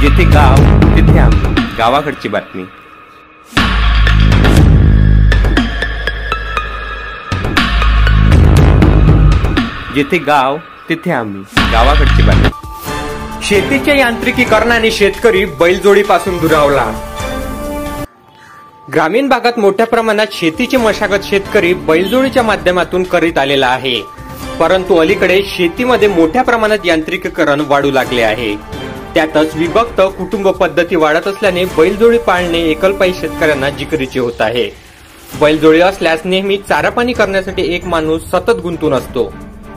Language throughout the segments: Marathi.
जिथे गाव तिथे आम्ही, गावाकडची बातमी। जिथे गाव तिथे आम्ही, गावाकडची बातमी। शेतीच्या यांत्रिकीकरणाने शेतकरी बैलजोडीपासून दुरावला। ग्रामीण भागात मोठ्या प्रमाणात शेतीची मशागत शेतकरी बैलजोडीच्या माध्यमातून करीत आलेला आहे, परंतु अलीकडे शेतीमध्ये मोठ्या प्रमाणात यांत्रिकीकरण वाढू लागले आहे। त्यातच विभक्त कुटुंब पद्धती वाढत असल्याने बैलजोडी पाळणे एकलपाई शेतकऱ्यांना जिकरीचे होत आहे। बैलजोडी असल्यास नेहमी चारा पाणी करण्यासाठी एक माणूस सतत गुंतून असतो,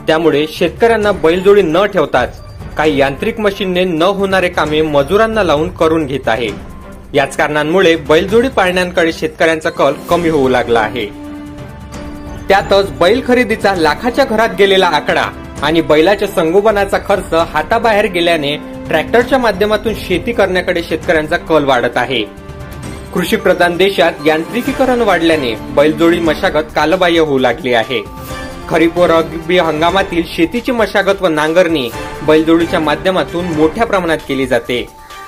त्यामुळे शेतकऱ्यांना बैलजोडी न ठेवताच काही यांत्रिक मशीनने न होणारे कामे मजुरांना लावून करून घेत आहे। याच कारणांमुळे बैलजोडी पाळण्यांकडे शेतकऱ्यांचा कल कमी होऊ लागला आहे। त्यातच बैल खरेदीचा लाखाच्या घरात गेलेला आकडा आणि बैलाच्या संगोपनाचा खर्च हाताबाहेर गेल्याने ट्रॅक्टरच्या माध्यमातून शेती करण्याकडे शेतकऱ्यांचा कल वाढत आहे। कृषी प्रधान देशात यांत्रिकीकरण वाढल्याने बैलजोडी मशागत कालबाह्य होऊ लागली आहे। खरीप व रब्बी हंगामातील शेतीची मशागत व नांगरणी बैलजोडीच्या माध्यमातून मोठ्या प्रमाणात केली जाते,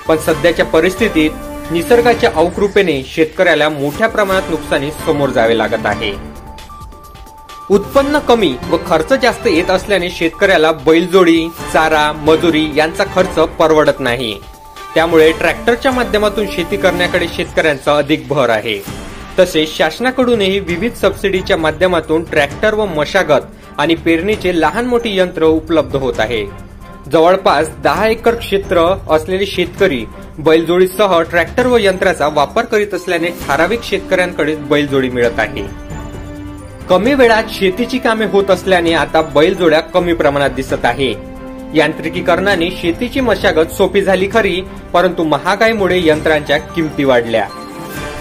पण सध्याच्या परिस्थितीत निसर्गाच्या अवकृपेने शेतकऱ्याला मोठ्या प्रमाणात नुकसानी समोर जावे लागत आहे। उत्पन्न कमी व खर्च जास्त येत असल्याने शेतकऱ्याला बैलजोडी, चारा, मजुरी यांचा खर्च परवडत नाही। त्यामुळे ट्रॅक्टरच्या माध्यमातून शेती करण्याकडे शेतकऱ्यांचा अधिक भर आहे। तसेच शासनाकडूनही विविध सबसिडीच्या माध्यमातून ट्रॅक्टर व मशागत आणि पेरणीचे लहान मोठी यंत्र उपलब्ध होत आहे। जवळपास 10 एकर क्षेत्र असलेले शेतकरी बैलजोडीसह ट्रॅक्टर व यंत्राचा वापर करीत असल्याने ठराविक शेतकऱ्यांकडे बैलजोडी मिळत आहे। कमी वेळात शेतीची कामे होत असल्याने आता बैलजोड्या कमी प्रमाणात दिसत आहे। यांत्रिकीकरणाने शेतीची मशागत सोपी झाली खरी, परंतु महागाईमुळे यंत्रांच्या किमती वाढल्या।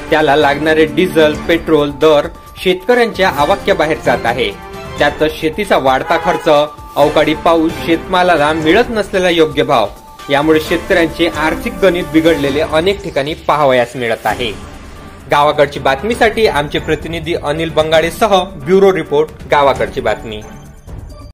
त्याला लागणारे डिझेल, पेट्रोल दर शेतकऱ्यांच्या आवाक्याबाहेर जात आहे। त्यातच शेतीचा वाढता खर्च, अवकाळी पाऊस, शेतमालाला मिळत नसलेला योग्य भाव यामुळे शेतकऱ्यांचे आर्थिक गणित बिघडलेले अनेक ठिकाणी पाहावयास मिळत आहे। गावाकडची बातमीसाठी आमचे प्रतिनिधी अनिल बंगाडेसह ब्युरो रिपोर्ट, गावाकडची बातमी।